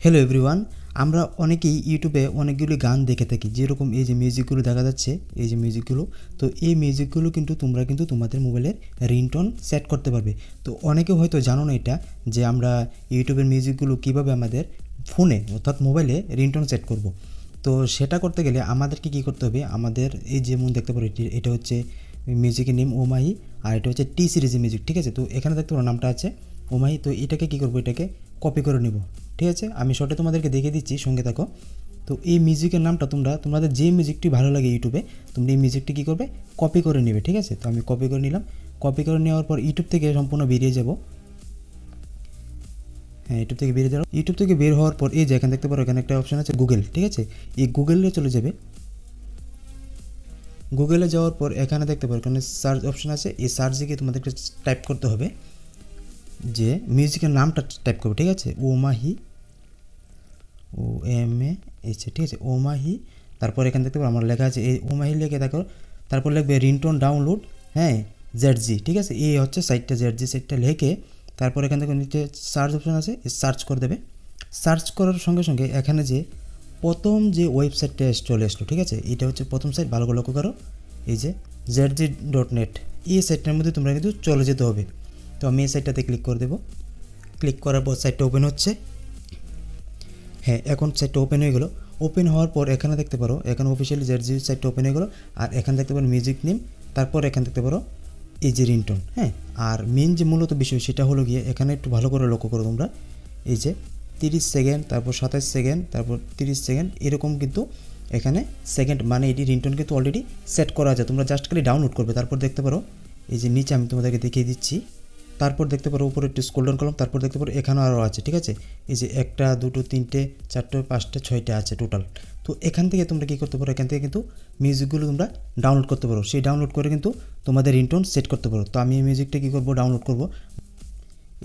Hello everyone, আমরা অনেকেই ইউটিউবে অনেকগুলো গান দেখে থাকি, যেরকম এই যে মিউজিকগুলো দেখা যাচ্ছে, এই যে মিউজিকগুলো। তো এই মিউজিকগুলো কিন্তু তোমরা তোমাদের মোবাইলের রিংটোন সেট করতে পারবে। তো অনেকে হয়তো জানো না এটা, যে আমরা ইউটিউবের মিউজিকগুলো কীভাবে আমাদের ফোনে অর্থাৎ মোবাইলে রিংটোন সেট করব। তো সেটা করতে গেলে আমাদেরকে কী করতে হবে, আমাদের এই যেমন দেখতে পারো এটা হচ্ছে মিউজিকের নেম ওমাহি, আর এটা হচ্ছে টি সিরিজের মিউজিক, ঠিক আছে। তো এখানে দেখতে পারো নামটা আছে ওমাহি। তো এটাকে কী করবো, এটাকে কপি করে নিব, ঠিক আছে। আমি শর্টে তোমাদেরকে দেখিয়ে দিচ্ছি, সঙ্গে থাকো। তো এই মিউজিকের নামটা তোমাদের যে মিউজিকটি ভালো লাগে ইউটিউবে, তোমরা এই মিউজিকটি কী করবে, কপি করে নেবে, ঠিক আছে। তো আমি কপি করে নিলাম। কপি করে নেওয়ার পর ইউটিউব থেকে সম্পূর্ণ বেরিয়ে যাব। হ্যাঁ, ইউটিউব থেকে বেরিয়ে যাও। ইউটিউব থেকে বের হওয়ার পর এই যে এখানে দেখতে পারো, এখানে একটা অপশান আছে গুগল, ঠিক আছে। এই গুগলে চলে যাবে। গুগলে যাওয়ার পর এখানে দেখতে পারো এখানে সার্চ অপশান আছে। এই সার্চে গিয়ে তোমাদেরকে টাইপ করতে হবে, যে মিউজিকের নামটা টাইপ করবে, ঠিক আছে। ওমাহি, OMAH, ঠিক আছে, ওমাহি। তারপর এখানে দেখতে পাবো আমার লেখা আছে এই ওমাহি লিখে দেখো। তারপর লিখবে রিংটোন ডাউনলোড, হ্যাঁ, ZG, ঠিক আছে। এই হচ্ছে সাইটটা, ZG সাইটটা লিখে তারপর এখান থেকে নিচে সার্চ অপশান আছে, সার্চ করে দেবে। সার্চ করার সঙ্গে সঙ্গে এখানে যে প্রথম যে ওয়েবসাইটটা চলে আসলো, ঠিক আছে। এটা হচ্ছে প্রথম সাইট, ভালো করে লক্ষ্য করো। এই যে ZG.net, এই সাইটটার মধ্যে তোমরা কিন্তু চলে যেতে হবে। তো আমি এই সাইটটাতে ক্লিক করে দেবো। ক্লিক করার পর সাইটটা ওপেন হচ্ছে। হ্যাঁ, এখন সাইটটা ওপেন হয়ে গেলো। ওপেন হওয়ার পর এখানে দেখতে পারো, এখানে অফিসিয়ালি ZG সাইটটা ওপেন হয়ে গেলো। আর এখানে দেখতে পারো মিউজিক নেম, তারপর এখানে দেখতে পারো এই যে রিংটোন, হ্যাঁ। আর মেন যে মূলত বিষয় সেটা হলো গিয়ে এখানে একটু ভালো করে লক্ষ্য করো তোমরা। এই যে 30 সেকেন্ড, তারপর 27 সেকেন্ড, তারপর 30 সেকেন্ড, এরকম কিন্তু এখানে সেকেন্ড, মানে এটি রিংটোন কিন্তু অলরেডি সেট করা আছে। তোমরা জাস্ট খালি ডাউনলোড করবে। তারপর দেখতে পারো এই যে নিচে আমি তোমাদেরকে দেখিয়ে দিচ্ছি। তারপর দেখতে পারো উপরে একটু স্ক্রল ডাউন করলাম, তারপর দেখতে পারো এখানেও আরও আছে, ঠিক আছে। এই যে 1, 2, 3, 4, 5, 6টা আছে টোটাল। তো এখান থেকে তোমরা কী করতে পারো, এখান থেকে কিন্তু মিউজিকগুলো তোমরা ডাউনলোড করতে পারো। সেই ডাউনলোড করে কিন্তু তোমাদের রিংটোন সেট করতে পারো। তো আমি এই মিউজিকটা কী করবো, ডাউনলোড করব।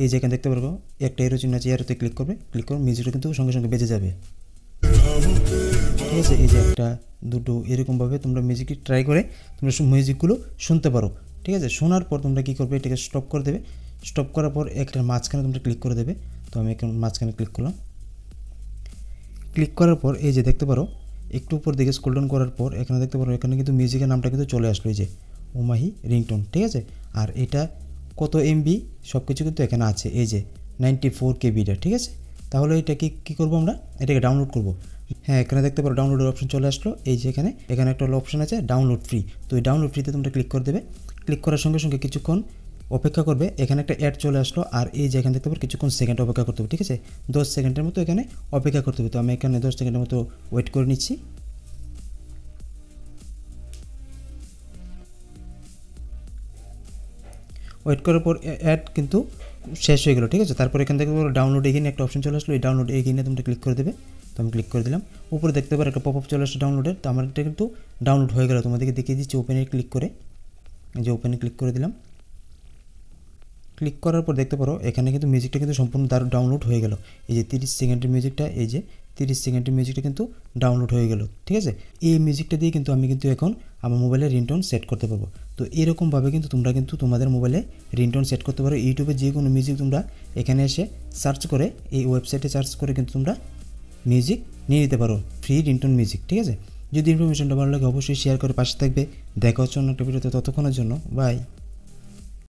এই যে এখানে দেখতে পারবো একটা এরো চিহ্ন আছে, এরোতে ক্লিক করবে। ক্লিক করে মিউজিকটা কিন্তু সঙ্গে সঙ্গে বেজে যাবে, ঠিক আছে। এই যে 1, 2 এরকমভাবে তোমরা মিউজিকটি ট্রাই করে তোমরা মিউজিকগুলো শুনতে পারো, ঠিক আছে। শোনার পর তোমরা কী করবে, এটাকে স্টপ করে দেবে। স্টপ করার পর একটা মাঝখানে তোমরা ক্লিক করে দেবে। তো আমি এখন মাঝখানে ক্লিক করলাম। ক্লিক করার পর এই যে দেখতে পারো একটু উপর দিকে স্ক্রল ডাউন করার পর এখানে দেখতে পারো এখানে কিন্তু মিউজিকের নামটা কিন্তু চলে আসলো, এই যে ওমাহি রিংটোন, ঠিক আছে। আর এটা কত MB সব কিছু কিন্তু এখানে আছে, এই যে 94 KB-টা, ঠিক আছে। তাহলে এটা কী করবো, আমরা এটাকে ডাউনলোড করব। হ্যাঁ, এখানে দেখতে পারো ডাউনলোডের অপশন চলে আসলো। এই যে এখানে একটা অপশন আছে ডাউনলোড ফ্রি। তো এই ডাউনলোড ফ্রিতে তোমরা ক্লিক করে দেবে। ক্লিক করার সঙ্গে সঙ্গে কিছুক্ষণ অপেক্ষা করবে। এখানে একটা অ্যাড চলে আসলো। আর এই যে এখানে দেখতে পারো কিছুক্ষণ সেকেন্ড অপেক্ষা করতে হবে, ঠিক আছে। 10 সেকেন্ডের মতো এখানে অপেক্ষা করতে হবে। তো আমি এখানে 10 সেকেন্ডের মতো ওয়েট করে নিচ্ছি। ওয়েট করার পর অ্যাড কিন্তু শেষ হয়ে গেলো, ঠিক আছে। তারপর এখান থেকে ডাউনলোড এগিয়ে একটা অপশন চলে আসলো। এই ডাউনলোড এগিয়ে তোমরা ক্লিক করে দেবে। তো আমি ক্লিক করে দিলাম। উপরে দেখতে পারো একটা পপআপ চলে আসছে ডাউনলোডের। তো আমার এটা কিন্তু ডাউনলোড হয়ে গেলো। তোমাদেরকে দেখিয়ে দিচ্ছি ওপেনে ক্লিক করে। এই যে ওপেনে ক্লিক করে দিলাম। ক্লিক করার পর দেখতে পারো এখানে কিন্তু মিউজিকটা কিন্তু সম্পূর্ণ ডাউনলোড হয়ে গেল। এই যে 30 সেকেন্ডের মিউজিকটা, এই যে 30 সেকেন্ডের মিউজিকটা কিন্তু ডাউনলোড হয়ে গেল, ঠিক আছে। এই মিউজিকটা দিয়ে কিন্তু আমি কিন্তু এখন আমার মোবাইলে রিংটোন সেট করতে পারবো। তো এরকমভাবে কিন্তু তোমরা কিন্তু তোমাদের মোবাইলে রিংটোন সেট করতে পারো। ইউটিউবে যে কোনো মিউজিক তোমরা এখানে এসে সার্চ করে, এই ওয়েবসাইটে সার্চ করে কিন্তু তোমরা মিউজিক নিয়ে নিতে পারো, ফ্রি রিংটোন মিউজিক, ঠিক আছে। যদি ইনফরমেশনটা ভালো লাগে অবশ্যই শেয়ার করে পাশে থাকবে। দেখা হচ্ছে অন্য একটা ভিডিওতে, ততক্ষণের জন্য বাই।